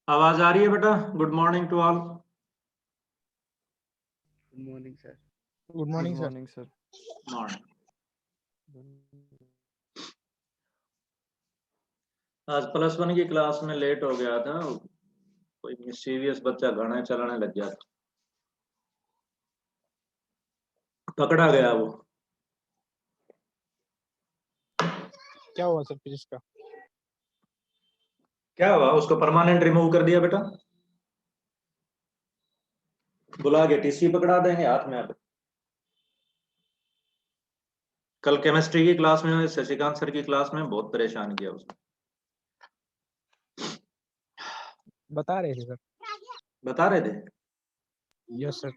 आवाज आ रही है बेटा? Good morning to all. Good morning sir. Good good morning sir. Morning sir. Morning. आज +1 की क्लास में लेट हो गया था। कोई मिस्टीरियस बच्चा गाना चलाने लग गया था, पकड़ा गया वो। क्या हुआ सर फिजिक्स का? क्या हुआ? उसको परमानेंट रिमूव कर दिया बेटा। बुला के टीसी पकड़ा देंगे हाथ में। अब कल केमिस्ट्री की क्लास में शशिकांत सर की क्लास में बहुत परेशान किया उसने। बता रहे थे सर। बता रहे थे। Yes sir.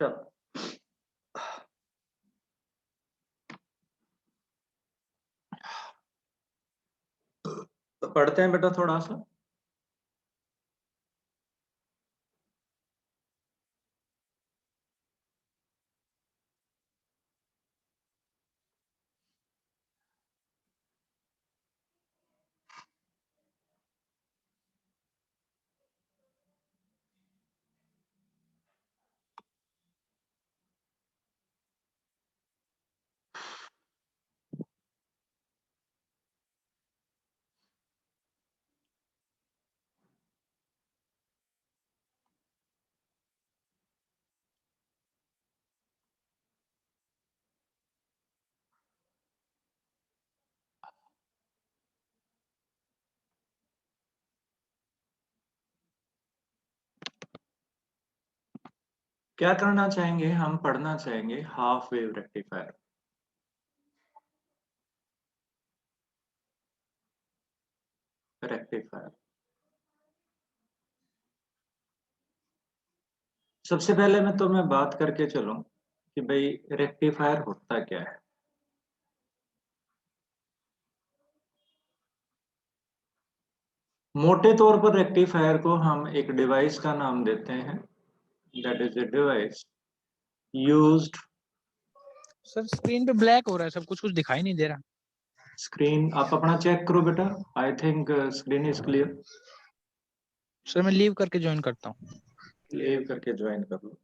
चल तो पढ़ते हैं बेटा थोड़ा सा। क्या करना चाहेंगे हम? पढ़ना चाहेंगे हाफ वेव रेक्टिफायर। रेक्टिफायर सबसे पहले मैं बात करके चलूं कि भाई रेक्टिफायर होता क्या है। मोटे तौर पर रेक्टिफायर को हम एक डिवाइस का नाम देते हैं, that is a device used. Sir screen पे ब्लैक हो रहा है, सब कुछ दिखाई नहीं दे रहा। स्क्रीन आप अपना चेक करो बेटा। I think screen is clear. Sir मैं लीव करके ज्वाइन करता हूँ। लीव करके ज्वाइन कर लो।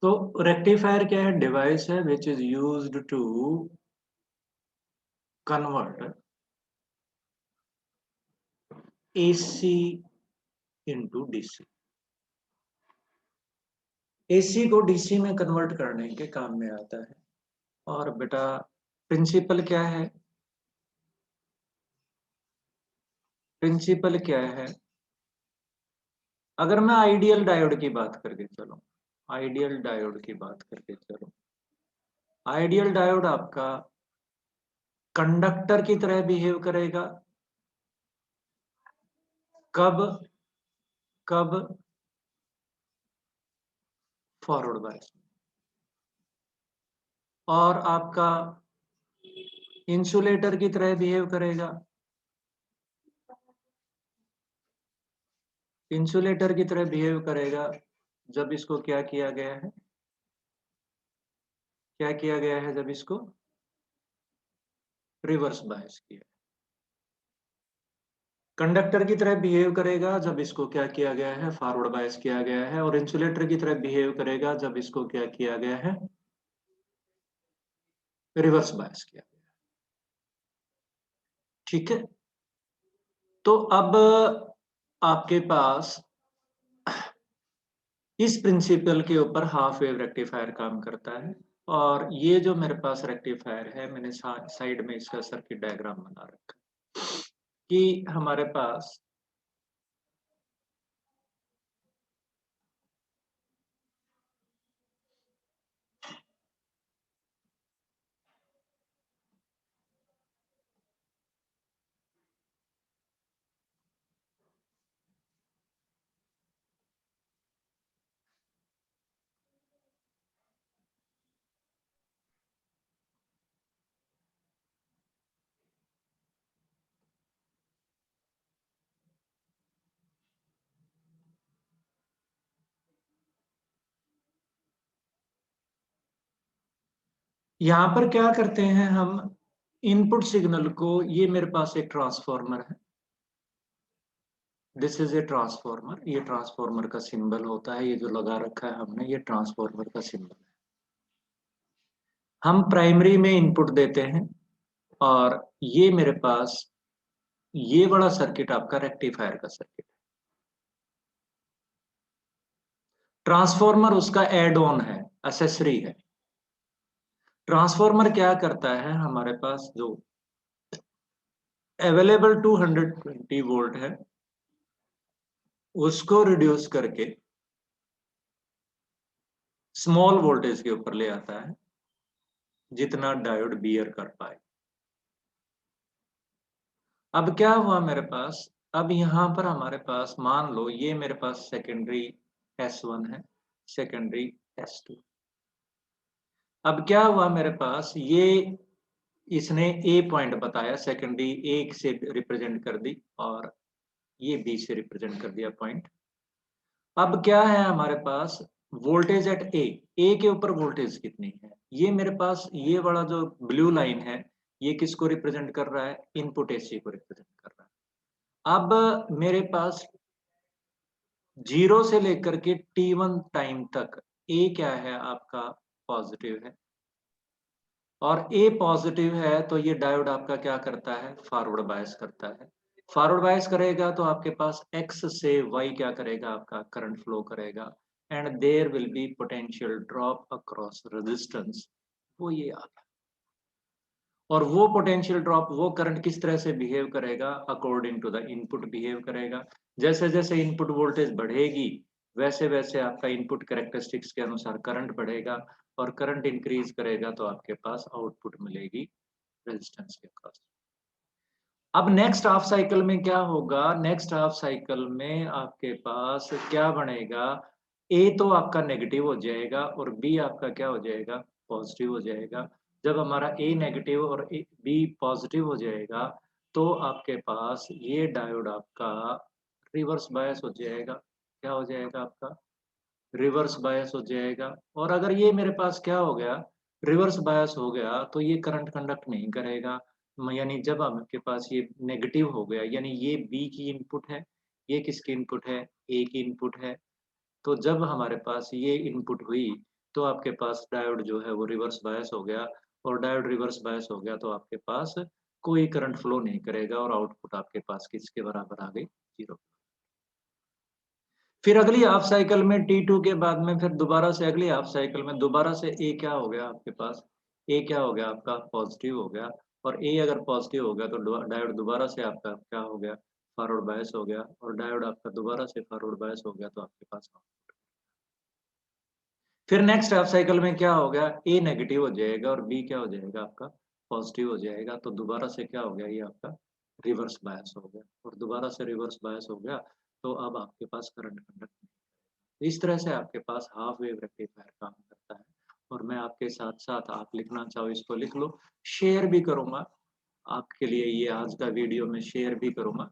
तो रेक्टिफायर क्या है? डिवाइस है which is used to convert AC into DC. AC को डीसी में कन्वर्ट करने के काम में आता है। और बेटा प्रिंसिपल क्या है? प्रिंसिपल क्या है? अगर मैं आइडियल डायोड की बात करके चलूं, आइडियल डायोड की बात करके चलूं, आइडियल डायोड आपका कंडक्टर की तरह बिहेव करेगा। कब? कब? Forward bias. और आपका इंसुलेटर की तरह बिहेव करेगा। इंसुलेटर की तरह बिहेव करेगा जब इसको क्या किया गया है? क्या किया गया है जब इसको रिवर्स बायस किया। कंडक्टर की तरह बिहेव करेगा जब इसको क्या किया गया है? फॉरवर्ड बायस किया गया है। और इंसुलेटर की तरह बिहेव करेगा जब इसको क्या किया गया है? रिवर्स बायस किया गया है। ठीक है। तो अब आपके पास इस प्रिंसिपल के ऊपर हाफ वेव रेक्टिफायर काम करता है। और ये जो मेरे पास रेक्टिफायर है, मैंने साइड में इसका सर्किट डायग्राम बना रखा कि हमारे पास यहां पर क्या करते हैं हम, इनपुट सिग्नल को, ये मेरे पास एक ट्रांसफॉर्मर है, दिस इज ए ट्रांसफॉर्मर, ये ट्रांसफॉर्मर का सिंबल होता है, ये जो लगा रखा है हमने, ये ट्रांसफॉर्मर का सिंबल है। हम प्राइमरी में इनपुट देते हैं और ये मेरे पास ये बड़ा सर्किट आपका रेक्टिफायर का सर्किट है। ट्रांसफॉर्मर उसका एड ऑन है, एसेसरी है। ट्रांसफॉर्मर क्या करता है, हमारे पास जो अवेलेबल 220 वोल्ट है उसको रिड्यूस करके स्मॉल वोल्टेज के ऊपर ले आता है, जितना डायोड बियर कर पाए। अब क्या हुआ मेरे पास, अब यहां पर हमारे पास मान लो ये मेरे पास सेकेंडरी S1 है, सेकेंडरी S2। अब क्या हुआ मेरे पास, ये इसने ए पॉइंट बताया, सेकेंडरी ए से रिप्रेजेंट कर दी और ये बी से रिप्रेजेंट कर दिया पॉइंट। अब क्या है हमारे पास, वोल्टेज एट ए के ऊपर वोल्टेज कितनी है, ये मेरे पास ये वाला जो ब्लू लाइन है ये किसको रिप्रेजेंट कर रहा है, इनपुट एसी को रिप्रेजेंट कर रहा है। अब मेरे पास 0 से लेकर के T1 टाइम तक ए क्या है आपका, पॉजिटिव है, और ए पॉजिटिव है तो ये डायोड आपका क्या करता है, फॉरवर्ड बायस करता है। फॉरवर्ड बायस करेगा तो आपके पास एक्स से वाई क्या करेगा, आपका करंट फ्लो करेगा, and there will be potential drop across resistance. वो ये आ गया। और वो पोटेंशियल ड्रॉप, वो करंट किस तरह से बिहेव करेगा, according to the input behave करेगा। जैसे जैसे इनपुट वोल्टेज बढ़ेगी वैसे वैसे आपका इनपुट कैरेक्टरिस्टिक्स के अनुसार करंट बढ़ेगा, और करंट इंक्रीज करेगा तो आपके पास आउटपुट मिलेगी रेजिस्टेंस के अक्रॉस। अब नेक्स्ट हाफ साइकिल में क्या होगा, नेक्स्ट हाफ साइकिल में आपके पास क्या बनेगा, ए तो आपका नेगेटिव हो जाएगा और बी आपका क्या हो जाएगा, पॉजिटिव हो जाएगा। जब हमारा ए नेगेटिव और बी पॉजिटिव हो जाएगा तो आपके पास ये डायोड आपका रिवर्स बायस हो जाएगा। क्या हो जाएगा आपका, रिवर्स बायस हो जाएगा। और अगर ये मेरे पास क्या हो गया, रिवर्स बायस हो गया, तो ये करंट कंडक्ट नहीं करेगा। यानी जब आपके पास ये नेगेटिव हो गया, यानी ये बी की इनपुट है, ये किसकी इनपुट है, ए की इनपुट है। तो जब हमारे पास ये इनपुट हुई तो आपके पास डायोड जो है वो रिवर्स बायस हो गया, और डायोड रिवर्स बायस हो गया तो आपके पास कोई करंट फ्लो नहीं करेगा और आउटपुट आपके पास किसके बराबर आ गई, 0। फिर अगली हाफ साइकिल में T2 के बाद में फिर दोबारा से अगली हाफ साइकिल में दोबारा से ए क्या हो गया आपके पास, ए क्या हो गया आपका, पॉजिटिव हो गया। और ए अगर पॉजिटिव हो गया तो डायोड दोबारा से आपका क्या हो गया, फॉरवर्ड बायस हो गया, और डायोड आपका दोबारा से फॉरवर्ड बायस हो गया तो आपके पास। फिर नेक्स्ट हाफ साइकिल में क्या हो गया, ए नेगेटिव हो जाएगा और बी क्या हो जाएगा आपका, पॉजिटिव हो जाएगा। तो दोबारा से क्या हो गया, ये आपका रिवर्स बायस हो गया, और दोबारा से रिवर्स बायस हो गया तो अब आपके पास करंट कंडक्ट। इस तरह से आपके पास हाफ वेव रेक्टिफायर काम करता है। और मैं आपके साथ साथ, आप लिखना चाहो इसको लिख लो, शेयर भी करूंगा आपके लिए, ये आज का वीडियो में शेयर भी करूंगा।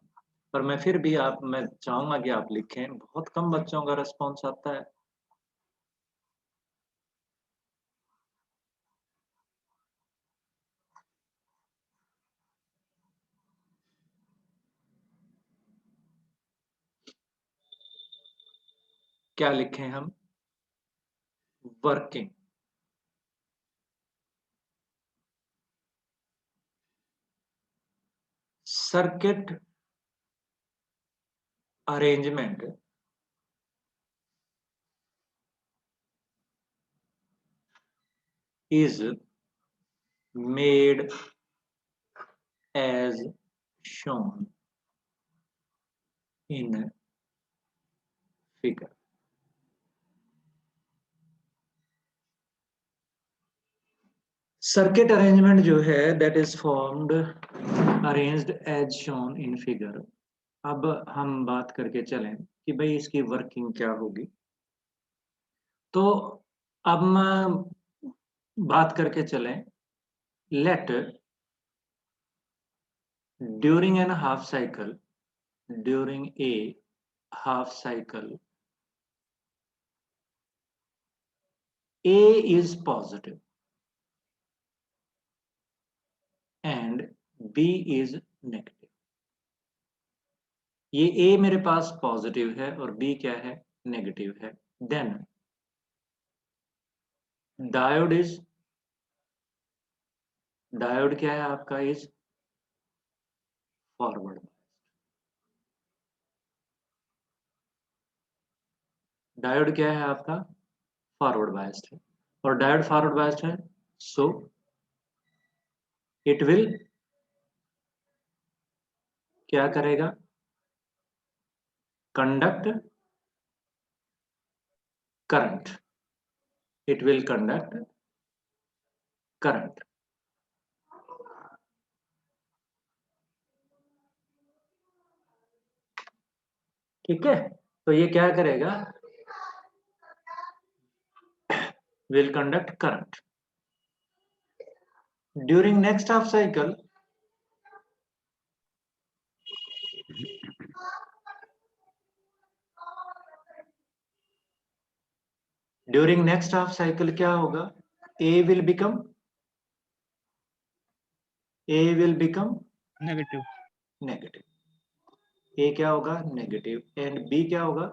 पर मैं फिर भी मैं चाहूंगा कि आप लिखें, बहुत कम बच्चों का रिस्पॉन्स आता है। क्या लिखें हम, working circuit arrangement is made as shown in figure। Circuit arrangement जो है that is formed arranged as shown in figure. अब हम बात करके चलें कि भाई इसकी वर्किंग क्या होगी। तो अब मैं बात करके चलें, let during an half cycle, during a half cycle A is positive, B is negative. ये A मेरे पास पॉजिटिव है और B क्या है, नेगेटिव है। देन डायोड क्या है आपका, इज फॉरवर्ड। डायोड क्या है आपका, फॉरवर्ड बायस्ड है, और डायोड फॉरवर्ड बायस्ड है, सो इट विल क्या करेगा, conduct current. It will conduct current. ठीक है, तो ये क्या करेगा, will conduct current during next half cycle. During next half cycle क्या होगा, A will become negative. negative, A क्या होगा नेगेटिव, एंड B क्या होगा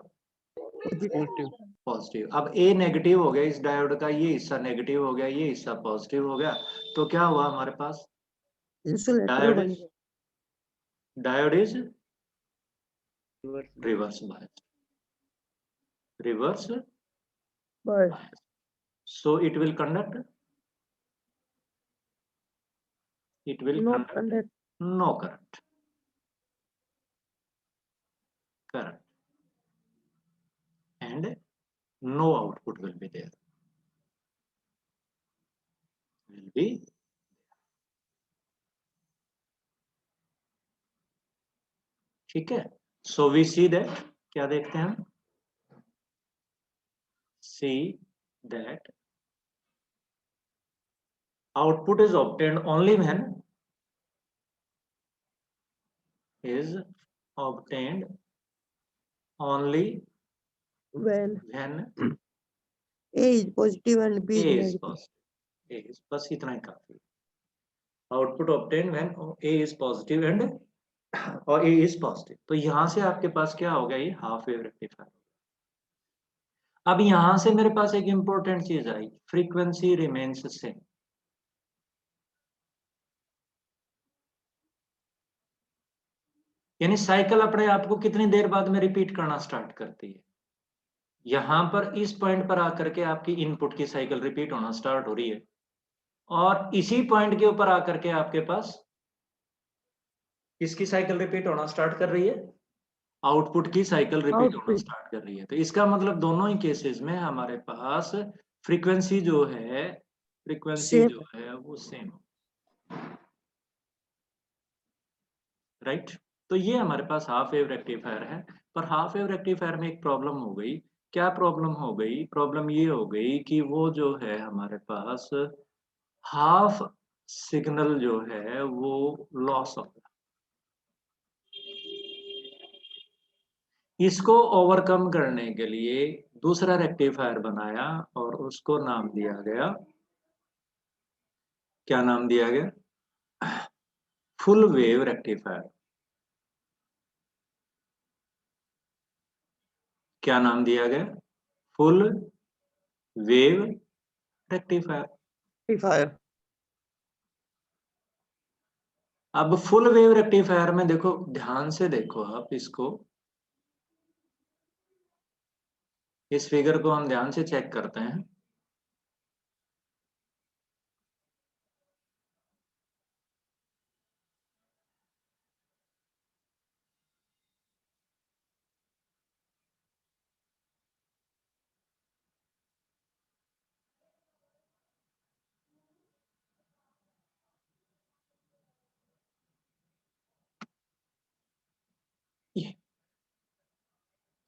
पॉजिटिव। पॉजिटिव। अब A नेगेटिव हो गया, इस डायोड का ये हिस्सा नेगेटिव हो गया, ये हिस्सा पॉजिटिव हो गया, तो क्या हुआ हमारे पास, इंसुलेटर बन गया। Diode is reverse bias, reverse bias so it will conduct, it will no conduct conduct. no current, and no output will be there, will be ठीक है। सो वी सी दैट, क्या देखते हैं हम, see that output is obtained only when is obtained only when when A is positive and B A is is negative. positive, A is, बस इतना ही काफी। Output obtain when A is positive and और A is positive, तो यहां से आपके पास क्या होगा, ये हाफ वेव रेक्टिफायर। अब यहां से मेरे पास एक इंपॉर्टेंट चीज आई, फ्रीक्वेंसी रिमेन्स सेम। यानी साइकिल अपने आप को कितनी देर बाद में रिपीट करना स्टार्ट करती है, यहां पर इस पॉइंट पर आकर के आपकी इनपुट की साइकिल रिपीट होना स्टार्ट हो रही है, और इसी पॉइंट के ऊपर आकर के आपके पास किसकी साइकिल रिपीट होना स्टार्ट कर रही है, आउटपुट की साइकिल रिपीट होना आउटपुट स्टार्ट कर रही है। तो इसका मतलब दोनों ही केसेस में हमारे पास फ्रीक्वेंसी जो है, सेम वो सेम, राइट। तो ये हमारे पास हाफ वेव रेक्टिफायर है, पर हाफ वेव रेक्टिफायर में एक प्रॉब्लम हो गई। क्या प्रॉब्लम हो गई, प्रॉब्लम ये हो गई कि वो जो है हमारे पास हाफ सिग्नल जो है वो लॉस हो गया। इसको ओवरकम करने के लिए दूसरा रेक्टिफायर बनाया और उसको नाम दिया गया, क्या नाम दिया गया, फुल वेव रेक्टिफायर। क्या नाम दिया गया, फुल वेव रेक्टिफायर। अब फुल वेव रेक्टिफायर में देखो, ध्यान से देखो आप इसको, इस फिगर को हम ध्यान से चेक करते हैं।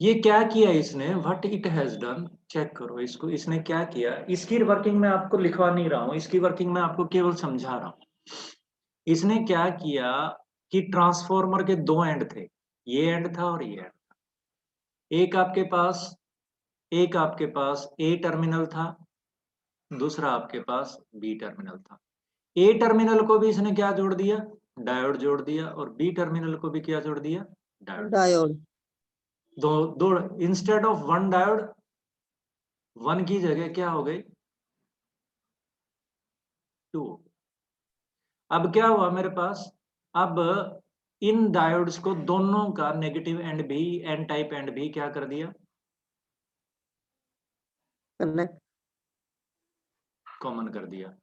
ये क्या किया इसने, what it has done, check करो इसको, इसने क्या किया। इसकी वर्किंग मैं आपको लिखवा नहीं रहा हूं, इसकी वर्किंग मैं आपको केवल समझा रहा हूं। इसने क्या किया कि ट्रांसफॉर्मर के दो एंड थे, ये एंड था और ये एंड था। एक आपके पास ए टर्मिनल था, दूसरा आपके पास बी टर्मिनल था। ए टर्मिनल को भी इसने क्या जोड़ दिया, डायोड जोड़ दिया और बी टर्मिनल को भी क्या जोड़ दिया, डायोड। डायोड। दो instead of one diode, one की जगह क्या हो गई, 2। अब क्या हुआ मेरे पास, अब इन डायोड्स को दोनों का नेगेटिव एंड भी, एन टाइप एंड भी क्या कर दिया, कनेक्ट। कॉमन कर दिया।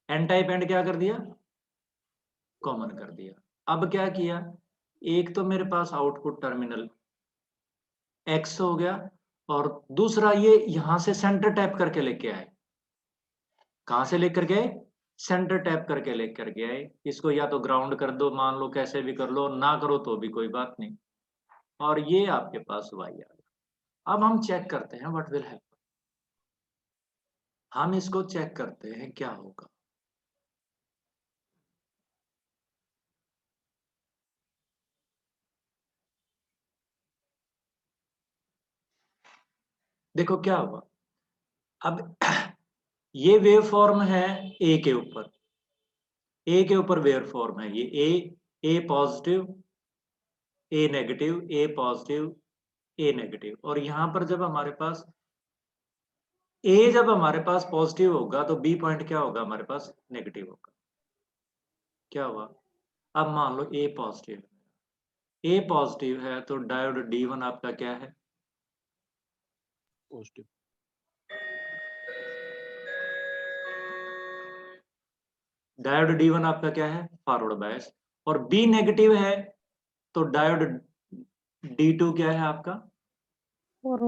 एन टाइप एंड क्या कर दिया, कॉमन कर दिया। अब क्या किया, एक तो मेरे पास आउटपुट टर्मिनल एक्स हो गया, और दूसरा ये यहां से सेंटर टैप करके लेके आए। कहां से लेकर गए, सेंटर टैप करके लेकर गए। इसको या तो ग्राउंड कर दो, मान लो कैसे भी कर लो, ना करो तो भी कोई बात नहीं। और ये आपके पास वाई आ गया। अब हम चेक करते हैं व्हाट विल हैपन। हम इसको चेक करते हैं क्या होगा। देखो क्या हुआ, अब ये वेव फॉर्म है ए के ऊपर, ए के ऊपर वेव फॉर्म है ये, ए पॉजिटिव, ए नेगेटिव, ए पॉजिटिव, ए नेगेटिव। और यहां पर जब हमारे पास ए जब हमारे पास पॉजिटिव होगा तो बी पॉइंट क्या होगा, हमारे पास नेगेटिव होगा। क्या हुआ, अब मान लो ए पॉजिटिव है, ए पॉजिटिव है तो डायोड D1 आपका क्या है, पॉजिटिव। डायोड D1 आपका क्या है, फॉरवर्ड बायस। और बी नेगेटिव है तो डायोड D2 क्या है आपका, और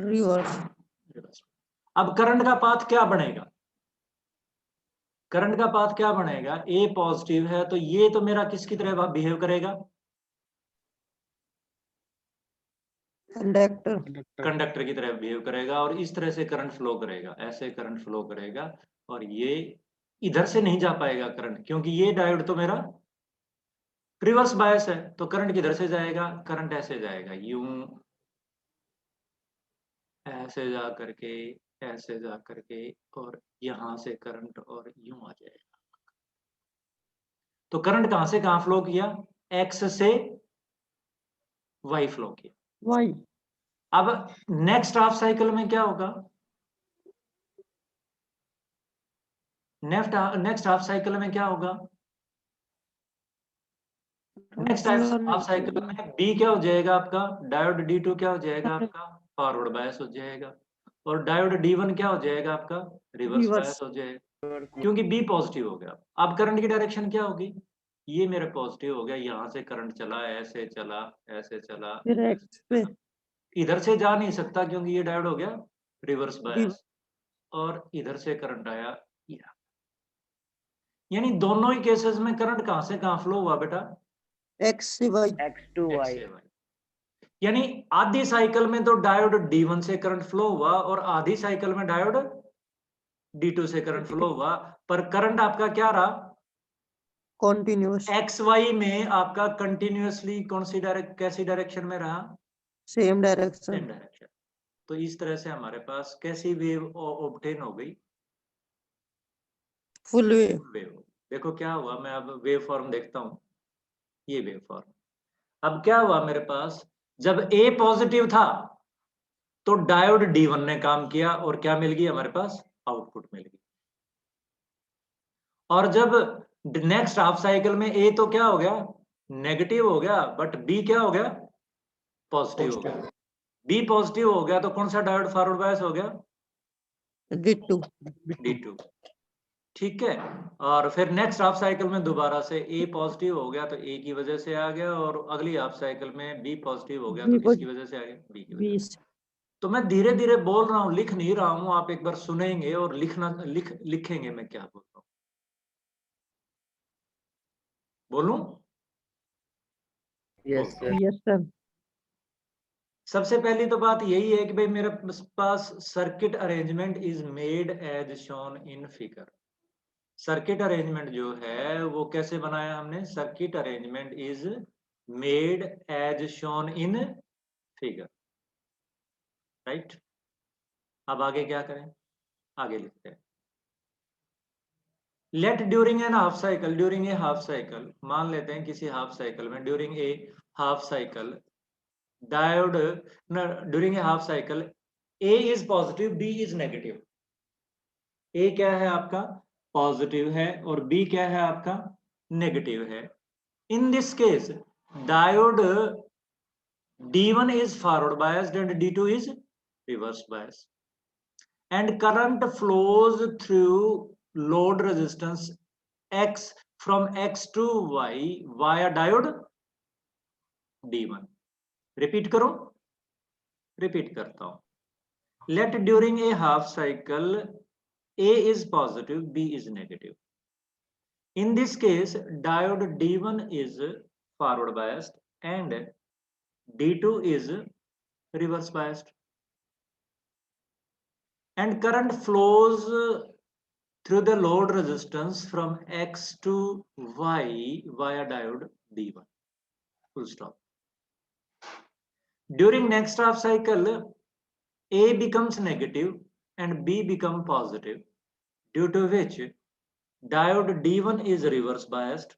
रिवर्स। रिवर्स। अब करंट का पाथ क्या बनेगा, करंट का पाथ क्या बनेगा, ए पॉजिटिव है तो ये तो मेरा किसकी तरह बिहेव करेगा, कंडक्टर। कंडक्टर की तरह बिहेव करेगा, और इस तरह से करंट फ्लो करेगा, ऐसे करंट फ्लो करेगा। और ये इधर से नहीं जा पाएगा करंट, क्योंकि ये डायोड तो मेरा रिवर्स बायस है, तो करंट किधर से जाएगा, करंट ऐसे जाएगा, यूं ऐसे जा करके, ऐसे जा करके, और यहां से करंट और यूं आ जाएगा। तो करंट कहां से कहां फ्लो किया, एक्स से वाई फ्लो किया। वाई। अब नेक्स्ट हाफ साइकिल में क्या होगा, नेक्स्ट हाफ साइकिल में क्या होगा, नेक्स्ट हाफ साइकिल में बी क्या हो जाएगा आपका, डायोड D2 क्या हो जाएगा आपका, फॉरवर्ड बायस हो जाएगा। और डायोड D1 क्या हो जाएगा आपका, रिवर्स बायस हो जाएगा, क्योंकि बी पॉजिटिव हो गया। अब करंट की डायरेक्शन क्या होगी, ये मेरा पॉजिटिव हो गया, यहां से करंट चला, ऐसे चला, ऐसे चला, फिर एक्स पे इधर से जा नहीं सकता क्योंकि ये डायोड हो गया रिवर्स डी बायस, और इधर से करंट आया ये। यानी दोनों ही केसेस में करंट कहां से कहां फ्लो हुआ बेटा, एक्स से Y. X to X Y. से Y। यानी आधी साइकिल में तो डायोड D1 से करंट फ्लो हुआ, और आधी साइकिल में डायोड D2 से करंट फ्लो हुआ, पर करंट आपका क्या रहा, कॉन्टिन्यूस। XY में आपका कंटिन्यूअसली कौन सी कैसी डायरेक्शन में रहा, सेम डायरेक्शन। Same direction. तो इस तरह से हमारे पास कैसी वेव ऑब्टेन हो गई, फुल वेव। वेव। देखो क्या हुआ, मैं अब वेव फॉर्म देखता हूं, ये वेव फॉर्म। अब क्या हुआ मेरे पास, जब A पॉजिटिव था तो डायोड D1 ने काम किया, और क्या मिल गई हमारे पास, आउटपुट मिल गई। और जब नेक्स्ट हाफ साइकिल में A तो क्या हो गया, नेगेटिव हो गया, बट B क्या हो गया, पॉजिटिव हो गया। B पॉजिटिव हो गया तो कौन सा डायोड फॉरवर्ड बायस हो गया, D2। D2। ठीक है। और फिर नेक्स्ट हाफ साइकिल में दोबारा से A पॉजिटिव हो गया तो A की वजह से आ गया, और अगली हाफ साइकिल में B पॉजिटिव हो गया तो किसकी वजह से आ गया, B की वजह से। तो मैं धीरे धीरे बोल रहा हूँ, लिख नहीं रहा हूँ, आप एक बार सुनेंगे और लिखेंगे मैं क्या बोल रहा हूँ। बोलूं, Yes, sir. Yes sir. सबसे पहली तो बात यही है कि भाई मेरे पास circuit arrangement is made as shown in figure. Circuit arrangement जो है वो कैसे बनाया हमने, circuit arrangement is made as shown in figure, right. अब आगे क्या करें, आगे लिखते हैं, let during an half cycle, during a half cycle, मान लेते हैं किसी हाफ साइकिल में, during a half cycle diode, during a half cycle A is positive, B is negative. A क्या है आपका पॉजिटिव है और बी क्या है आपका नेगेटिव है। In this case diode D1 is forward biased and D2 is reverse biased, and current flows through load resistance X from X to Y via diode D1. Repeat करो, repeat करता हूं. Let during a half cycle A is positive, B is negative. In this case, diode D1 is forward biased and D2 is reverse biased, and current flows through the load resistance from X to Y via diode D1. Full stop. During next half cycle, A becomes negative and B become positive, due to which diode D1 is reverse biased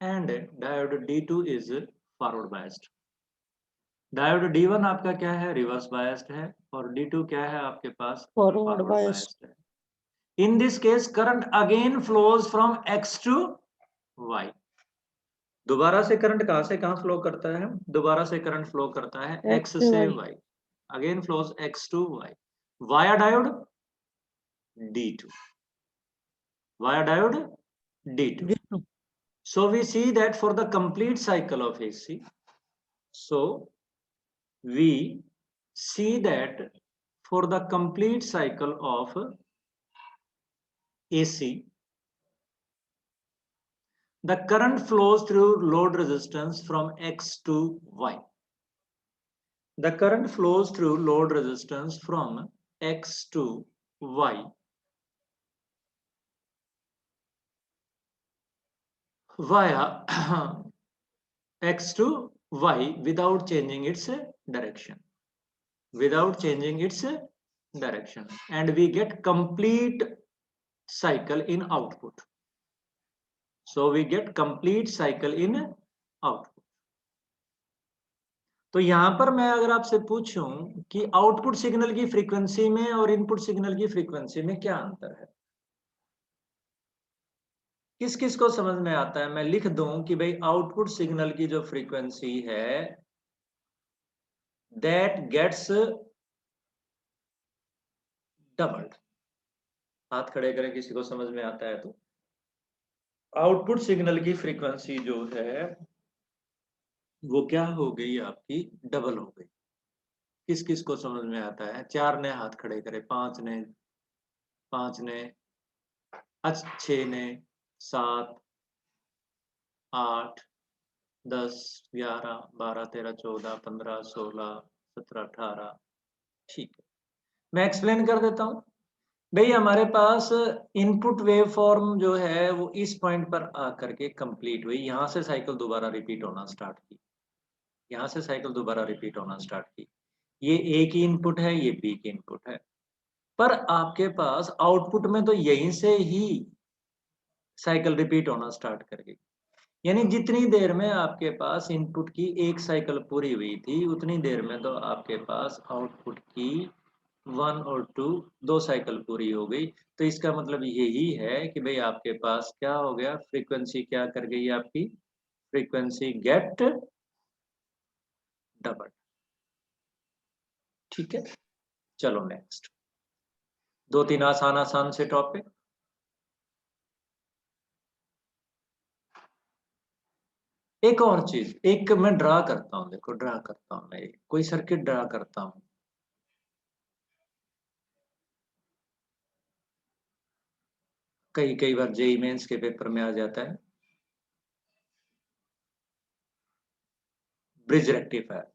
and diode D2 is forward biased. Diode D1 आपका क्या है reverse biased है और D2 क्या है आपके पास Forward biased. है. In this case current again flows from X to Y. दोबारा से करंट कहां से कहां फ्लो करता है, दोबारा से करंट फ्लो करता है X से Y. Again flows X to Y via diode D2, via diode D2. D2. So we see that for the complete cycle of AC, so we see that for the complete cycle of AC, the current flows through load resistance from X to Y. The current flows through load resistance from X to Y via X to Y without changing its direction. Without changing its direction. And we get complete cycle in output. So we get complete cycle in output. तो यहां पर मैं अगर आपसे पूछूं कि output signal की frequency में और इनपुट सिग्नल की फ्रीक्वेंसी में क्या अंतर है, किस किस को समझ में आता है? मैं लिख दूं कि भाई आउटपुट सिग्नल की जो फ्रीक्वेंसी है दैट गेट्स डबल्ड. हाथ खड़े करें किसी को समझ में आता है तो. आउटपुट सिग्नल की फ्रीक्वेंसी जो है वो क्या हो गई आपकी डबल हो गई. किस किस को समझ में आता है? 4 ने हाथ खड़े करे, 5 ने, 6 ने, 7, 8, 10, 11, 12, 13, 14, 15, 16, 17, 18. ठीक है, मैं एक्सप्लेन कर देता हूं. भाई हमारे पास इनपुट वेव फॉर्म जो है वो इस पॉइंट पर आकर के कंप्लीट हुई, यहां से साइकिल दोबारा रिपीट होना स्टार्ट की, यहां से साइकिल दोबारा रिपीट होना स्टार्ट की. ये ए की इनपुट है, ये बी की इनपुट है, पर आपके पास आउटपुट में तो यहीं से ही साइकिल रिपीट होना स्टार्ट कर गई. यानी जितनी देर में आपके पास इनपुट की एक साइकिल पूरी हुई थी उतनी देर में तो आपके पास आउटपुट की 1 और 2 दो साइकिल पूरी हो गई. तो इसका मतलब यही है कि भाई आपके पास क्या हो गया, फ्रीक्वेंसी क्या कर गई आपकी, फ्रीक्वेंसी गेट डबल. ठीक है, चलो नेक्स्ट. 2-3 आसान आसान से टॉपिक. एक और चीज, एक मैं ड्रा करता हूं, देखो ड्रा करता हूं, मैं कोई सर्किट ड्रा करता हूं. कई बार जेईई मेंस के पेपर में आ जाता है ब्रिज रेक्टिफायर.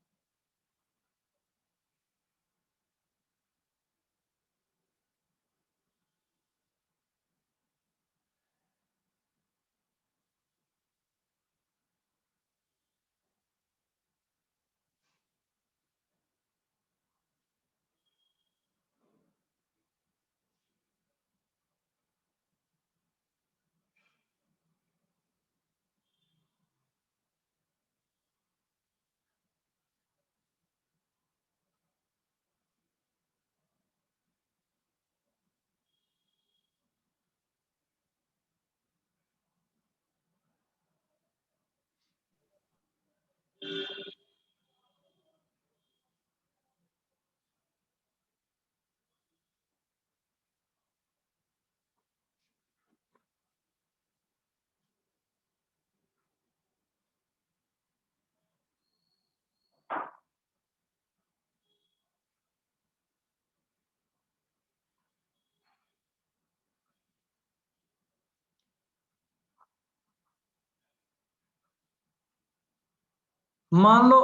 मान लो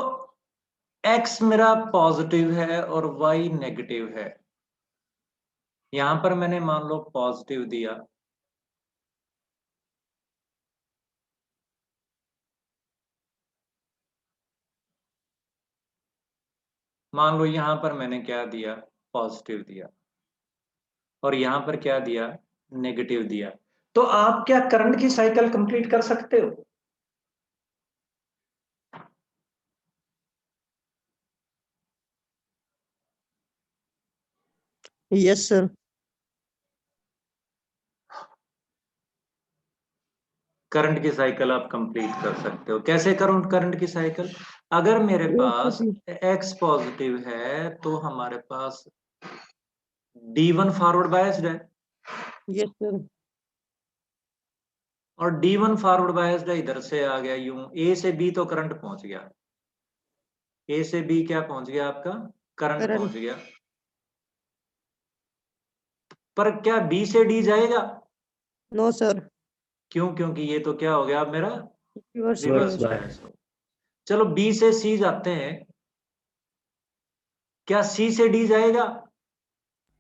x मेरा पॉजिटिव है और y नेगेटिव है। यहां पर मैंने मान लो पॉजिटिव दिया, मान लो यहां पर मैंने क्या दिया, पॉजिटिव दिया, और यहां पर क्या दिया, नेगेटिव दिया। तो आप क्या करंट की साइकिल कंप्लीट कर सकते हो? Yes, sir. करंट की साइकिल आप कंप्लीट कर सकते हो। कैसे करूं करंट की साइकिल? अगर मेरे पास x पॉजिटिव है तो हमारे पास D1 फॉरवर्ड बायस्ड है, Yes, sir. और D1 फॉरवर्ड बायस्ड है, इधर से आ गया यूं, A से B तो करंट पहुंच गया, A से B क्या पहुंच गया आपका, करंट Current. पहुंच गया। पर क्या B से D जाएगा? No, sir. क्यों? क्योंकि ये तो क्या हो गया अब मेरा, Reverse रिवर्स bias. बायस हो। चलो B से C जाते हैं, क्या C से D जाएगा?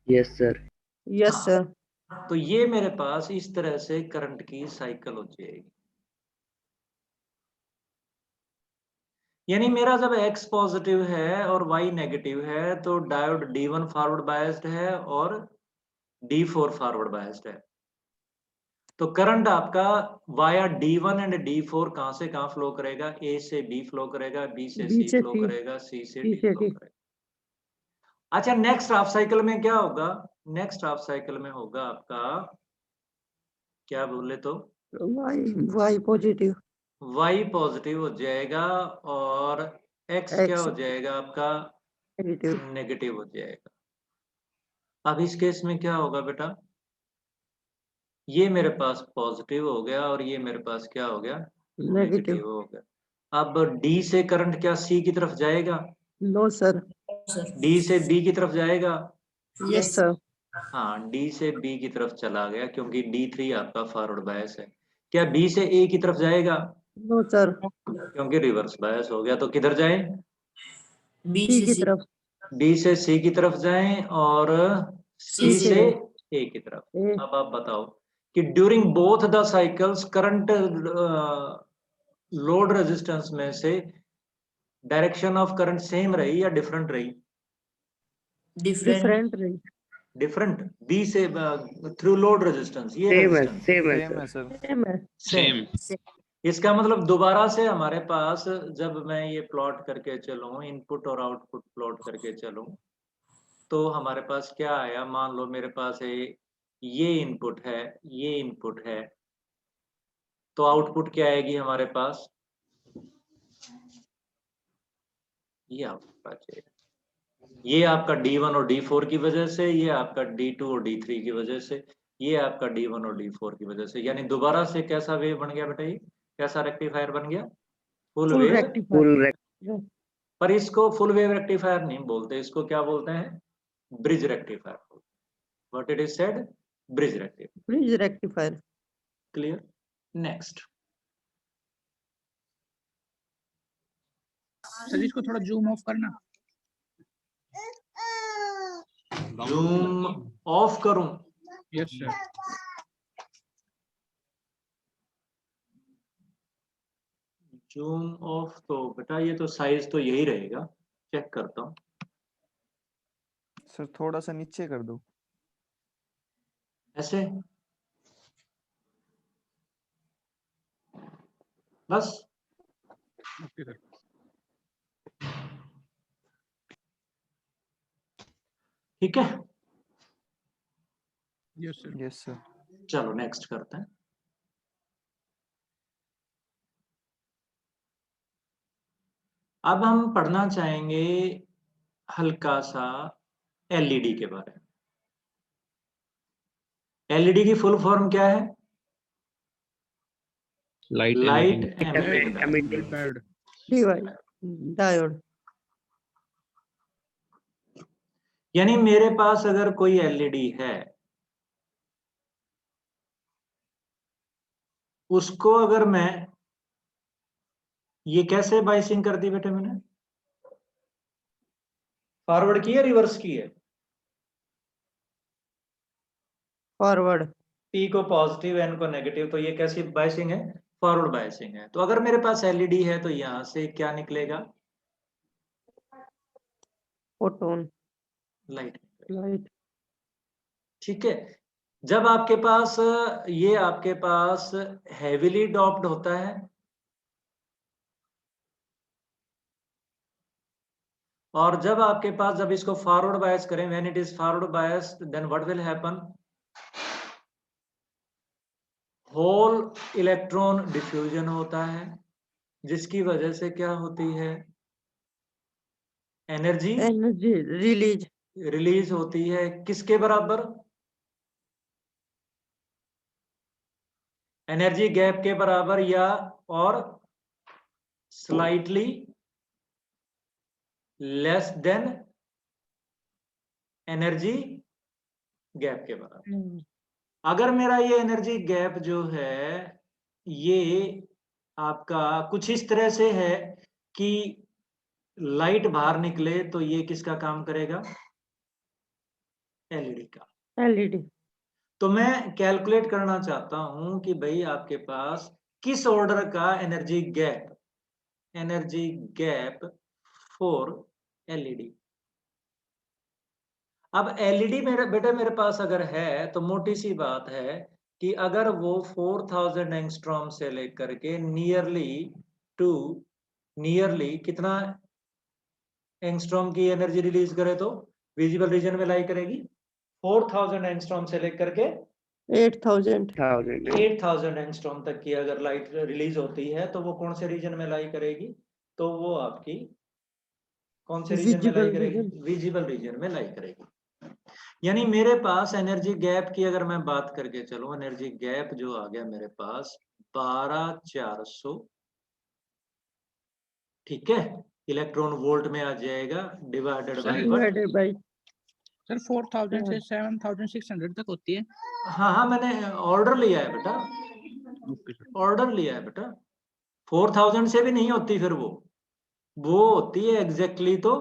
Yes sir. Yes, sir. तो ये मेरे पास इस तरह से करंट की साइकिल हो जाएगी। यानी मेरा जब X पॉजिटिव है और Y नेगेटिव है तो डायोड D1 फॉरवर्ड बायस्ड है और D4 फॉरवर्ड बायस्ड है। तो करंट आपका वाया D1 एंड D4 कहां से कहां फ्लो करेगा, A से B फ्लो करेगा, B से B C से फ्लो C. करेगा, C से C D से फ्लो D. करेगा। अच्छा, नेक्स्ट हाफ साइकिल में क्या होगा? नेक्स्ट हाफ साइकिल में होगा आपका, क्या बोले तो, Y positive. Y पॉजिटिव हो जाएगा और X क्या X हो जाएगा आपका, negative. नेगेटिव हो जाएगा। अब इस केस में क्या होगा बेटा, ये मेरे पास पॉजिटिव हो गया और ये मेरे पास क्या हो गया, Negative. नेगेटिव हो गया। अब D से करंट क्या C की तरफ जाएगा, No, sir. D से B की तरफ जाएगा। Yes, sir. हाँ, D से B की तरफ चला गया क्योंकि D3 आपका फॉरवर्ड बायस है। क्या B से A की तरफ जाएगा? No, sir. क्योंकि रिवर्स बायस हो गया। तो किधर जाए, C की तरफ. B से C की तरफ जाएं और C C से से A की तरफ। A. अब आप बताओ कि during both the cycles current load resistance में से डायरेक्शन ऑफ करंट सेम रही या डिफरेंट रही? Different रही. डिफरेंट, B से थ्रू लोड रेजिस्टेंस, ये सेम है रेजिस्टेंस सेम है सेम है सर। सर। Same है. सेम। इसका मतलब दोबारा से हमारे पास जब मैं ये प्लॉट करके चलूं, इनपुट और आउटपुट प्लॉट करके चलूं, तो हमारे पास क्या आया, मान लो मेरे पास है ये इनपुट है, ये इनपुट है, तो आउटपुट क्या आएगी हमारे पास, ये आउटपुट आ जाएगा। ये आपका D1 और D4 की वजह से, ये आपका D2 और D3 की वजह से, ये आपका D1 और D4 की वजह से। यानी दोबारा से कैसा वेव बन गया बेटा, ये कैसा रेक्टिफायर बन गया, full Full wave. rectifier. Full Yeah. पर इसको फुल वेव रेक्टिफायर नहीं बोलते, इसको क्या बोलते हैं, bridge rectifier. What it is said, bridge rectifier. Bridge rectifier. Clear? Next, sir इसको थोड़ा जूम ऑफ करना। जूम ऑफ करूं? Yes sir. जूम ऑफ तो बेटा ये तो साइज तो यही रहेगा, चेक करता हूं। सर थोड़ा सा नीचे कर दो। ऐसे बस, ओके सर। ठीक है। Yes sir. Yes sir. चलो नेक्स्ट करते हैं। अब हम पढ़ना चाहेंगे हल्का सा एलईडी के बारे में। एलईडी की फुल फॉर्म क्या है, light emitting diode. Divide. Diode. यानी मेरे पास अगर कोई एलईडी है, उसको अगर मैं ये कैसे बाइसिंग कर दी बेटे मैंने? फॉरवर्ड की है रिवर्स की है? फॉरवर्ड। P को पॉजिटिव N को नेगेटिव, तो ये कैसी बाइसिंग है? फॉरवर्ड बाइसिंग है। तो अगर मेरे पास एलईडी है तो यहां से क्या निकलेगा? फोटोन। लाइट। लाइट। ठीक है। जब आपके पास ये आपके पास हेविली डॉप्ड होता है और जब आपके पास, जब इसको फॉरवर्ड बायस करें, when it is forward bias, then what will happen? Hole electron diffusion होता है, जिसकी वजह से क्या होती है? Energy energy release. रिलीज होती है। किसके बराबर? एनर्जी गैप के बराबर, या और slightly less than energy gap के बराबर। अगर मेरा ये एनर्जी गैप जो है ये आपका कुछ इस तरह से है कि लाइट बाहर निकले, तो ये किसका काम करेगा? एलईडी का। एलईडी। तो मैं कैलकुलेट करना चाहता हूं कि भाई आपके पास किस ऑर्डर का एनर्जी गैप फॉर एलईडी। अब एलईडी मेरे पास अगर है तो मोटी सी बात है कि अगर वो 4000 एंगस्ट्रॉम से लेकर के नियरली कितना एंगस्ट्रॉम की एनर्जी रिलीज करे तो विजिबल रीजन में लाई करेगी? 4000 एंगस्ट्रॉम से लेकर के 8000। 8000 एंगस्ट्रॉम तक की अगर लाइट रिलीज होती है तो वो कौन से रीजन में लाई करेगी? तो वो आपकी कौन से रीजन में लाई विजिबल करेगी? रीजन। विजिबल रीजन में लाई करेगी। यानी मेरे पास एनर्जी गैप की अगर मैं बात करके चलूं, एनर्जी गैप जो आ गया मेरे पास 12400, ठीक है, इलेक्ट्रॉन वोल्ट में आ जाएगा, divided by what? Divided by. Sir 4000 से 7600 तक होती है। हाँ हाँ, मैंने ऑर्डर लिया है बेटा, ओके सर। ऑर्डर लिया है बेटा। 4000 से भी नहीं होती, फिर वो होती है एग्जैक्टली तो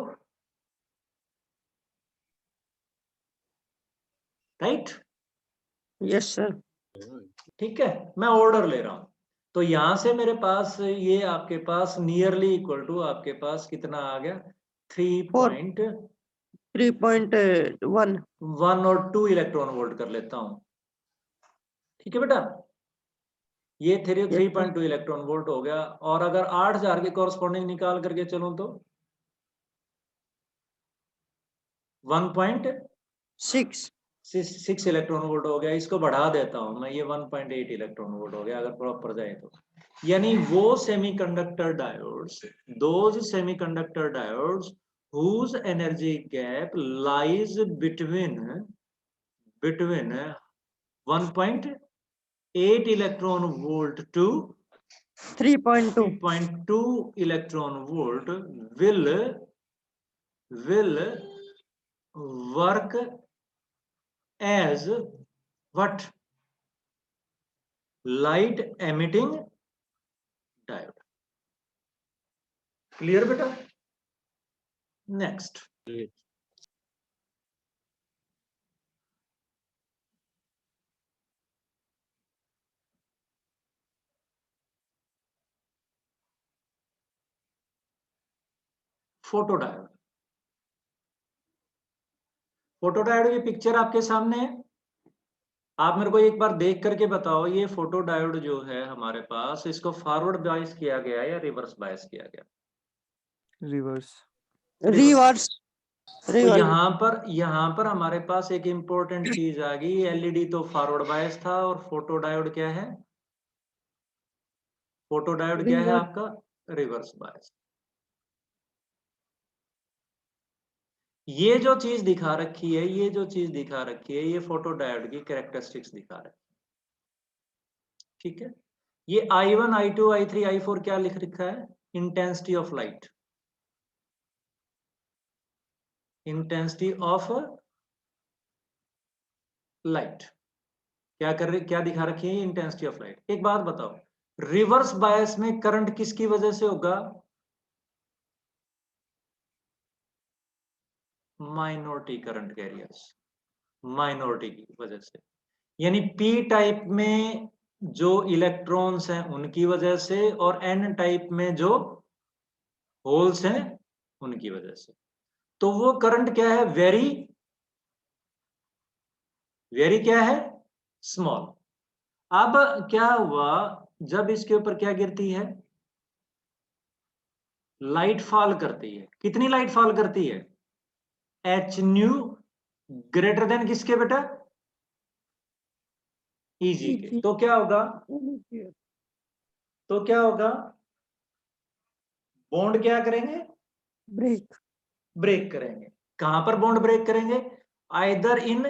राइट। Yes sir. ठीक है, मैं ऑर्डर ले रहा हूं। तो यहां से मेरे पास ये आपके पास नियरली इक्वल टू आपके पास कितना आ गया? 3.1 3.1। और 2 इलेक्ट्रॉन वोल्ट कर लेता हूं। ठीक है बेटा, ये 3.2 इलेक्ट्रॉन वोल्ट हो गया। और अगर 8000 के कॉरस्पॉन्डिंग निकाल करके चलूं तो 1.6 इलेक्ट्रॉन वोल्ट हो गया। इसको बढ़ा देता हूं मैं, ये 1.8 इलेक्ट्रॉन वोल्ट हो गया अगर प्रॉपर जाए तो। यानी वो semiconductor diodes, those semiconductor diodes whose energy gap lies between 1.8 electron volt to 3.2। 3.2 electron volt will work as what? Light emitting diode. Clear बेटा? Next. फोटोडायोड। फोटोडायोड की पिक्चर आपके सामने है। आप मेरे को एक बार देख करके बताओ, ये फोटोडायोड जो है हमारे पास, इसको फॉरवर्ड बायस किया गया या रिवर्स बायस किया गया? रिवर्स। रिवर्स। तो यहाँ पर हमारे पास एक इंपॉर्टेंट चीज आ गई। एलईडी तो फॉरवर्ड बायस था और फोटोडायोड क्या है? फोटोडायोड क्या है आपका? Reverse bias. ये जो चीज दिखा रखी है, ये फोटोडायोड की कैरेक्टरिस्टिक्स दिखा रखी है। ठीक है, ये I1, I2, I3, I4 क्या लिख रखा है? Intensity of light. Intensity of light क्या दिखा रखी है? Intensity of light. एक बात बताओ, रिवर्स बायस में करंट किसकी वजह से होगा? माइनॉरिटी करंट कैरियर्स, माइनॉरिटी की वजह से, यानी पी टाइप में जो इलेक्ट्रॉन्स हैं उनकी वजह से, और एन टाइप में जो होल्स हैं उनकी वजह से। तो वो करंट क्या है? वेरी वेरी क्या है? स्मॉल। अब क्या हुआ, जब इसके ऊपर क्या गिरती है? लाइट फॉल करती है। कितनी लाइट फॉल करती है? एच न्यू ग्रेटर देन किसके बेटा? ईजी के। तो क्या होगा? तो क्या होगा? बॉन्ड क्या करेंगे? ब्रेक। ब्रेक करेंगे। कहां पर बॉन्ड ब्रेक करेंगे? आइदर इन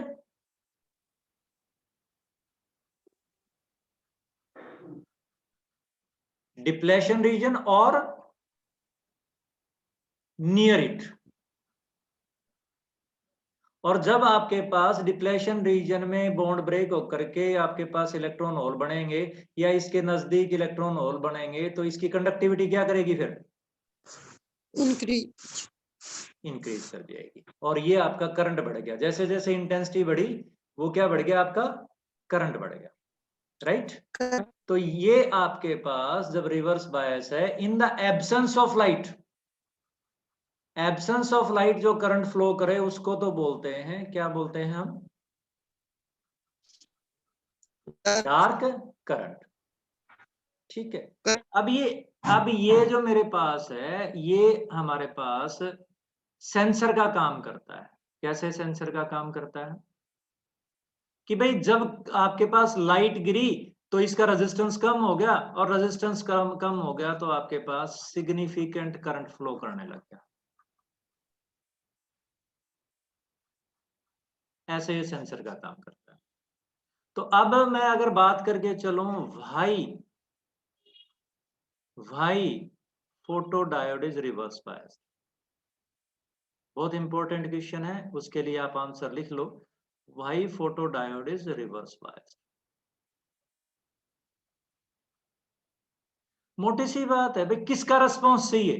डिप्लेशन रीजन और नियर इट। और जब आपके पास डिप्लेशन रीजन में बॉन्ड ब्रेक होकर के आपके पास इलेक्ट्रॉन होल बनेंगे या इसके नजदीक इलेक्ट्रॉन होल बनेंगे, तो इसकी कंडक्टिविटी क्या करेगी? फिर इंक्रीज। इंक्रीज कर जाएगी, और ये आपका करंट बढ़ गया। जैसे जैसे इंटेंसिटी बढ़ी, वो क्या बढ़ गया? आपका करंट बढ़ गया, राइट? तो ये आपके पास जब रिवर्स बायस है, in the absence of light, absence of light जो करंट फ्लो करे उसको तो बोलते हैं, क्या बोलते हैं हम? Dark current. ठीक है। अब ये जो मेरे पास है, ये हमारे पास सेंसर का काम करता है। कैसे सेंसर का काम करता है? कि भाई जब आपके पास लाइट गिरी तो इसका रेजिस्टेंस कम हो गया, और रेजिस्टेंस कम कम हो गया तो आपके पास सिग्निफिकेंट करंट फ्लो करने लग गया। ऐसे ये सेंसर का काम करता है। तो अब मैं अगर बात करके चलूं, भाई photo diode is reverse biased. बहुत इंपॉर्टेंट क्वेश्चन है, उसके लिए आप आंसर लिख लो। Why photo diode is reverse biased. मोटी सी बात है भाई, किसका रेस्पॉन्स चाहिए?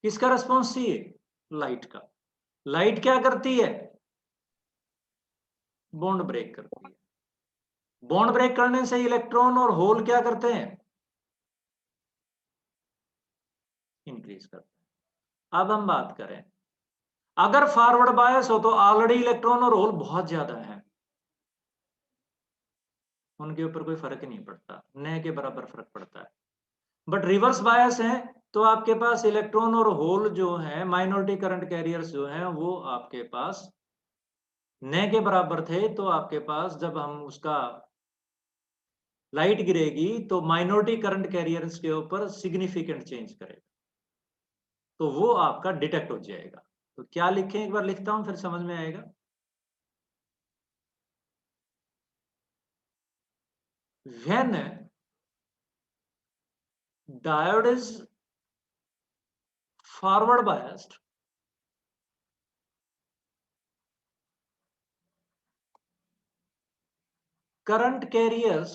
किसका रेस्पॉन्स चाहिए? लाइट का। लाइट क्या करती है? बॉन्ड ब्रेक करती है। बॉन्ड ब्रेक करने से इलेक्ट्रॉन और होल क्या करते हैं? इंक्रीज करते हैं। अब हम बात करें, अगर फॉरवर्ड बायस हो तो ऑलरेडी इलेक्ट्रॉन और होल बहुत ज्यादा है, उनके ऊपर कोई फर्क नहीं पड़ता, न के बराबर फर्क पड़ता है। बट रिवर्स बायस है तो आपके पास इलेक्ट्रॉन और होल जो है, माइनॉरिटी करंट कैरियर्स जो हैं, वो आपके पास न के बराबर थे। तो आपके पास जब हम उसका लाइट गिरेगी तो माइनॉरिटी करंट कैरियर्स के ऊपर सिग्निफिकेंट चेंज करेगा, तो वो आपका डिटेक्ट हो जाएगा। तो क्या लिखें? एक बार लिखता हूं, फिर समझ में आएगा। When diode is forward biased, current carriers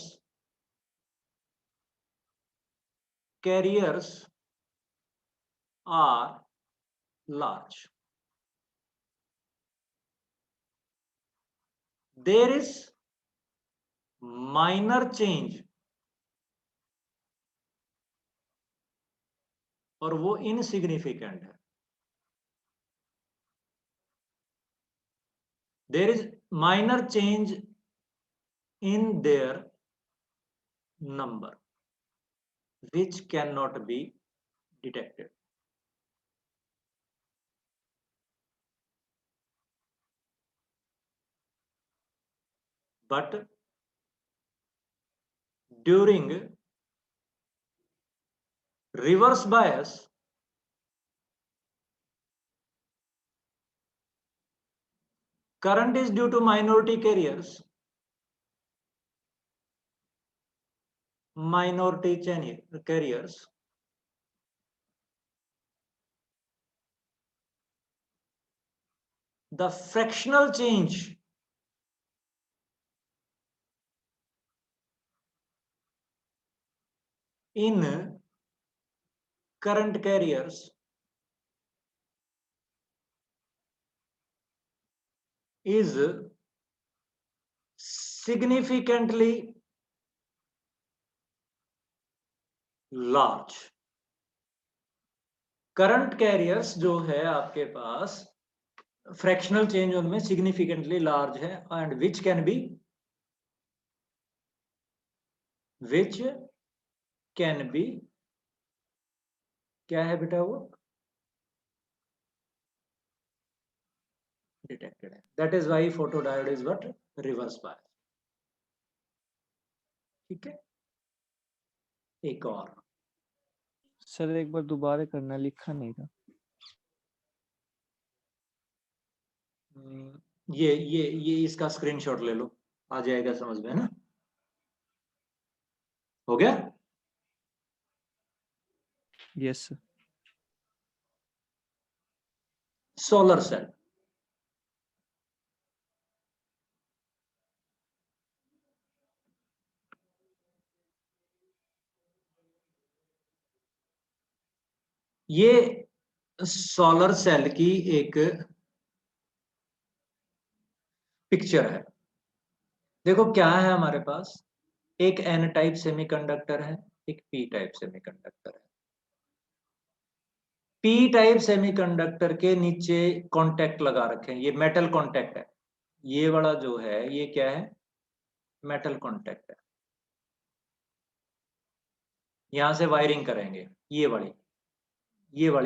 are large. There is minor change, और वो इनसिग्निफिकेंट है। There is minor change in their number which cannot be detected. But during reverse bias, current is due to minority carriers, the fractional change in current carriers is significantly large. Current carriers जो है आपके पास fractional change उनमें significantly large है and which can be क्या है बेटा वो डिटेक्टेड है. That is why photodiode is what reverse bias. ठीक है. एक और सर एक बार दोबारा करना, लिखा नहीं था. ये इसका स्क्रीनशॉट ले लो, आ जाएगा समझ में, है ना. हो गया. Yes sir. Solar cell. ये सोलर सेल की एक पिक्चर है. देखो क्या है हमारे पास, एक एन टाइप सेमीकंडक्टर है, एक पी टाइप सेमीकंडक्टर है. पी टाइप सेमीकंडक्टर के नीचे कांटेक्ट लगा रखे हैं, ये मेटल कांटेक्ट है. ये वाला जो है ये क्या है, मेटल कांटेक्ट है. यहां से वायरिंग करेंगे, ये वाली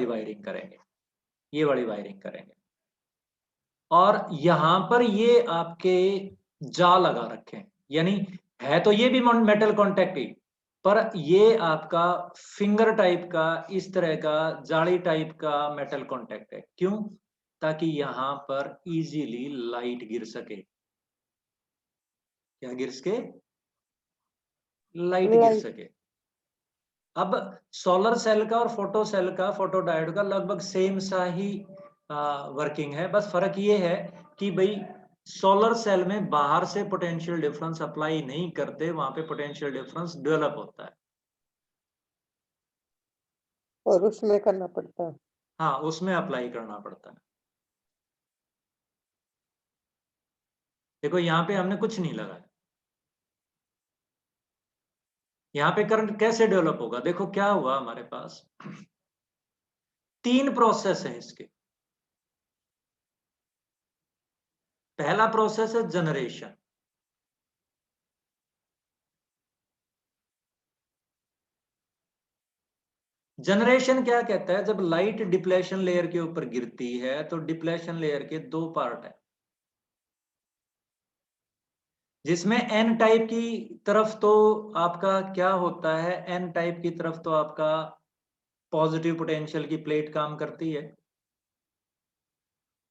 वायरिंग करेंगे, ये वाली वायरिंग करेंगे. और यहां पर ये आपके जा लगा रखे हैं, यानी है तो ये भी मेटल कांटेक्ट ही, पर ये आपका फिंगर टाइप का, इस तरह का जाली टाइप का मेटल कांटेक्ट है. क्यों? ताकि यहां पर इजीली लाइट गिर सके. क्या गिर सके? लाइट गिर Light. सके. अब सोलर सेल का और फोटो सेल का, फोटोडायोड का लगभग सेम सा ही वर्किंग है. बस फर्क ये है कि भाई सोलर सेल में बाहर से पोटेंशियल डिफरेंस अप्लाई नहीं करते, वहां पे पोटेंशियल डिफरेंस डेवलप होता है. और उसमें करना पड़ता है. हाँ, उसमें अप्लाई करना पड़ता है. देखो यहाँ पे हमने कुछ नहीं लगाया. यहाँ पे करंट कैसे डेवलप होगा? देखो क्या हुआ हमारे पास, 3 प्रोसेस है इसके. पहला प्रोसेस है जनरेशन. जनरेशन क्या कहता है? जब लाइट डिप्लेशन लेयर के ऊपर गिरती है तो डिप्लेशन लेयर के 2 पार्ट है, जिसमें एन टाइप की तरफ तो आपका क्या होता है, एन टाइप की तरफ तो आपका पॉजिटिव पोटेंशियल की प्लेट काम करती है,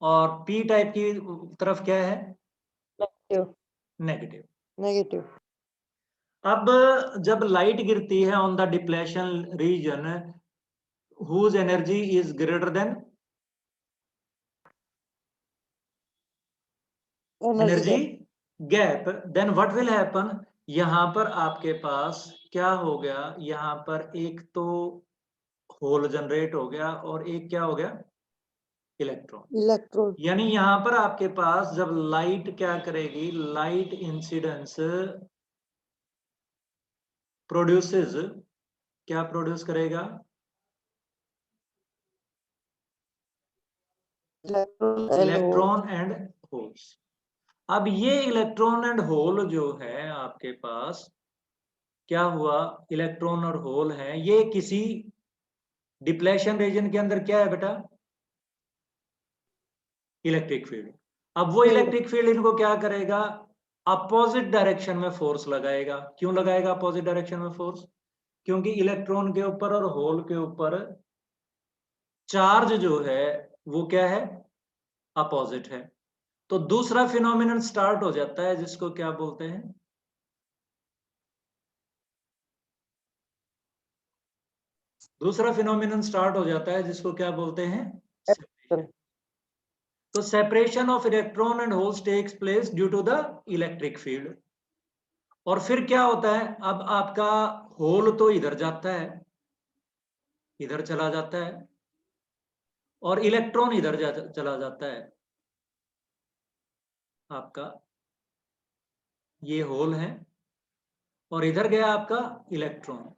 और पी टाइप की तरफ क्या है, Negative. नेगेटिव. Negative. अब जब लाइट गिरती है on the depletion region whose energy is greater than Energy energy gap. gap, then what will happen, यहां पर आपके पास क्या हो गया, यहां पर एक तो होल जनरेट हो गया और एक क्या हो गया, इलेक्ट्रॉन. Electron. यानी यहां पर आपके पास जब लाइट क्या करेगी, लाइट इंसिडेंस प्रोड्यूसेस, क्या प्रोड्यूस करेगा, Electron and hole. Electron and holes. अब ये इलेक्ट्रॉन एंड होल जो है आपके पास, क्या हुआ, इलेक्ट्रॉन और होल है, ये किसी डिप्लेशन रीजन के अंदर क्या है बेटा, इलेक्ट्रिक फील्ड. अब वो इलेक्ट्रिक फील्ड इनको क्या करेगा, अपोजिट डायरेक्शन में फोर्स लगाएगा. क्यों लगाएगा अपोजिट डायरेक्शन में फोर्स? क्योंकि इलेक्ट्रॉन के ऊपर और होल के ऊपर चार्ज जो है वो क्या है, अपोजिट है. तो दूसरा फिनोमिनन स्टार्ट हो जाता है, जिसको क्या बोलते हैं, दूसरा फिनोमिनन स्टार्ट हो जाता है जिसको क्या बोलते हैं, सेपरेशन. तो separation of electron and holes takes place due to the electric field. और फिर क्या होता है, अब आपका होल तो इधर जाता है, इधर चला जाता है, और इलेक्ट्रॉन इधर चला जाता है। आपका ये होल है और इधर गया आपका इलेक्ट्रॉन।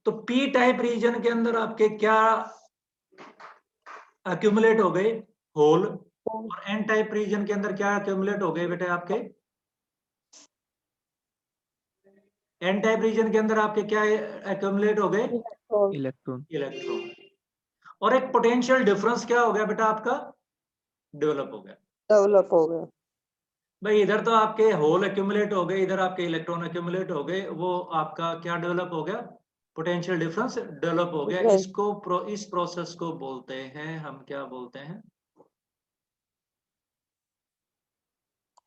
तो पी टाइप रीजन के अंदर आपके क्या एक्यूमुलेट हो गए, होल, और एन टाइप रीजन के अंदर क्या एक्यूमुलेट हो गए बेटे आपके, एन टाइप रीजन के अंदर आपके क्या एक्यूमुलेट हो गए, इलेक्ट्रॉन इलेक्ट्रॉन। इलेक्ट्रॉन। और एक पोटेंशियल डिफरेंस क्या हो गया बेटा आपका, डेवलप हो गया। डेवलप हो गया। भाई इधर तो आपके होल एक्यूमुलेट हो गए, इधर आपके इलेक्ट्रॉन एक्यूमुलेट हो गए, वो आपका क्या डेवलप हो गया, पोटेंशियल डिफरेंस डेवलप हो गया। Right. इसको इस प्रोसेस को बोलते हैं हम, क्या बोलते हैं,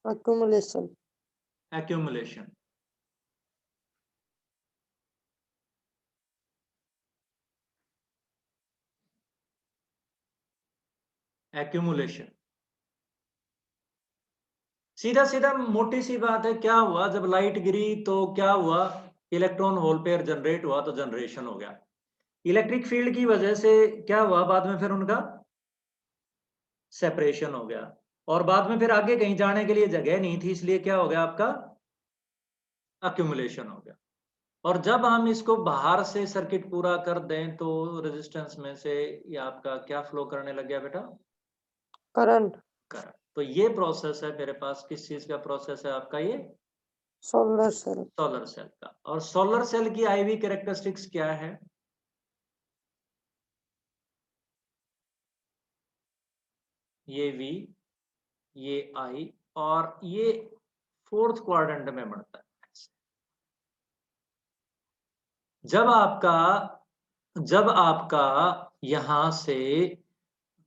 Accumulation. एक्यूमुलेशन। एक्यूमुलेशन सीधा सीधा मोटी सी बात है। क्या हुआ, जब लाइट गिरी तो क्या हुआ, इलेक्ट्रॉन होल पेयर जनरेट हुआ, तो जनरेशन हो गया। इलेक्ट्रिक फील्ड की वजह से क्या हुआ, बाद में फिर उनका सेपरेशन हो गया, और बाद में फिर आगे कहीं जाने के लिए जगह नहीं थी, इसलिए क्या हो गया आपका, अक्यूमुलेशन हो गया। और जब हम इसको बाहर से सर्किट पूरा कर दें तो रेजिस्टेंस में से ये आपका क्या फ्लो करने लग गया बेटा, Current. करंट। तो ये प्रोसेस है मेरे पास, किस चीज का प्रोसेस है आपका, ये Solar cell. सोलर सेल का। और सोलर सेल की आईवी कैरेक्टरिस्टिक्स क्या है, ये वी, ये आई, और ये फोर्थ क्वाड्रेंट में बढ़ता है। जब आपका यहां से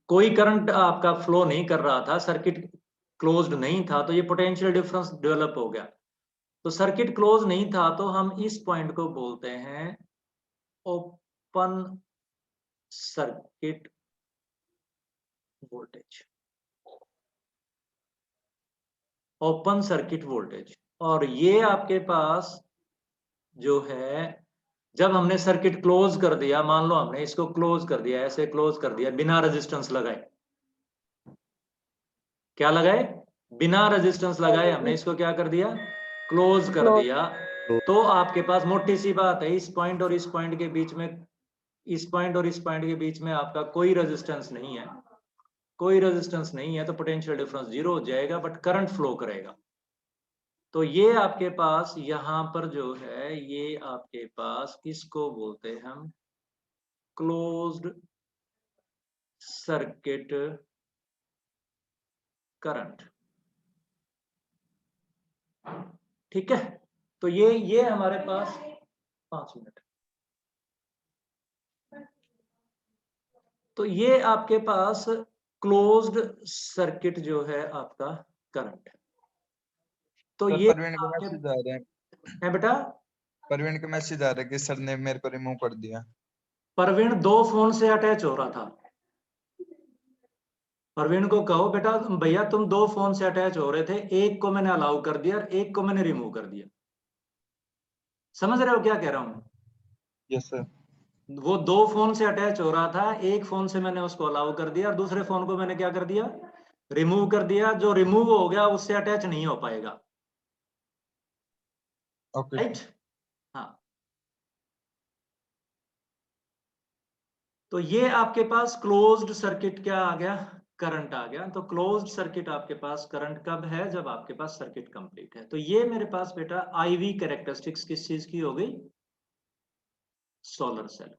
कोई करंट आपका फ्लो नहीं कर रहा था, सर्किट क्लोज्ड नहीं था, तो ये पोटेंशियल डिफरेंस डेवलप हो गया। तो सर्किट क्लोज नहीं था, तो हम इस पॉइंट को बोलते हैं open circuit voltage, open circuit voltage. और ये आपके पास जो है, जब हमने सर्किट क्लोज कर दिया, मान लो हमने इसको क्लोज कर दिया, ऐसे क्लोज कर दिया बिना रेजिस्टेंस लगाए, क्या लगाए, बिना रेजिस्टेंस लगाए हमने इसको क्या कर दिया, क्लोज कर Close. दिया। तो आपके पास मोटी सी बात है, इस पॉइंट और इस पॉइंट के बीच में, इस पॉइंट और इस पॉइंट के बीच में आपका कोई रेजिस्टेंस नहीं है, कोई रेजिस्टेंस नहीं है, तो पोटेंशियल डिफरेंस जीरो हो जाएगा, बट करंट फ्लो करेगा। तो ये आपके पास यहां पर जो है, ये आपके पास किसको बोलते हैं हम, क्लोज्ड सर्किट करंट। ठीक है, तो ये हमारे पास 5 मिनट, तो ये आपके पास क्लोज्ड सर्किट जो है आपका करंट है। तो सर ये परवीन के आपके मैसेज आ रहे हैं, है बेटा, परवीन के मैसेज आ रहे हैं कि सर ने मेरे को रिमूव कर दिया। परवीन 2 फोन से अटैच हो रहा था। परवीन को कहो बेटा, भैया तुम 2 फोन से अटैच हो रहे थे, एक को मैंने अलाउ कर दिया और एक को मैंने रिमूव कर दिया। समझ रहे हो क्या कह रहा हूं, यस सर। वो 2 फोन से अटैच हो रहा था, एक फोन से मैंने उसको अलाउ कर दिया और दूसरे फोन को मैंने क्या कर दिया, रिमूव कर दिया। जो रिमूव हो गया उससे अटैच नहीं हो पाएगा, ओके राइट। हाँ, तो ये आपके पास क्लोज्ड सर्किट क्या आ गया, करंट आ गया। तो क्लोज्ड सर्किट आपके पास करंट कब है, जब आपके पास सर्किट कंप्लीट है। तो ये मेरे पास बेटा आईवी कैरेक्टरिस्टिक्स किस चीज की हो गई, सोलर सेल।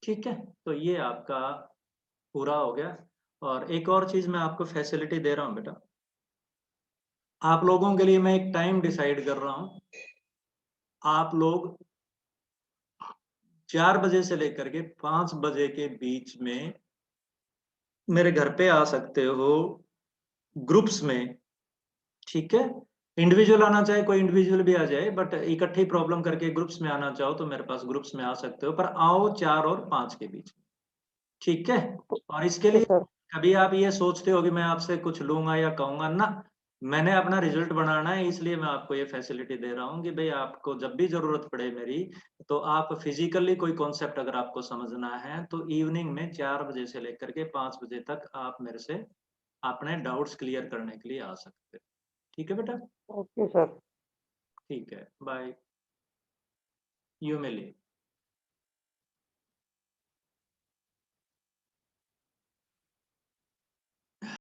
ठीक है, तो ये आपका पूरा हो गया। और एक और चीज मैं आपको फैसिलिटी दे रहा हूं बेटा, आप लोगों के लिए मैं एक टाइम डिसाइड कर रहा हूं। आप लोग 4 बजे से लेकर के 5 बजे के बीच में मेरे घर पे आ सकते हो, ग्रुप्स में। ठीक है, इंडिविजुअल आना चाहे कोई इंडिविजुअल भी आ जाए, बट इकट्ठी प्रॉब्लम करके ग्रुप्स में आना चाहो तो मेरे पास ग्रुप्स में आ सकते हो, पर आओ 4 और 5 के बीच में। ठीक है, और इसके लिए Yes, sir. कभी आप ये सोचते हो कि मैं आपसे कुछ लूंगा या कहूंगा ना, मैंने अपना रिजल्ट बनाना है, इसलिए मैं आपको ये फैसिलिटी दे रहा हूँ कि भाई आपको जब भी ज़रूरत पड़े मेरी, तो आप फिज़िकली कोई कॉन्सेप्ट अगर आपको समझना है, तो इवनिंग में 4 बजे से लेकर के 5 बजे तक आप मेरे से अपने डाउट्स क्लियर करने के लिए आ सकते हो। ठीक है बेटा? Okay sir. ठीक है, बाय। You may leave.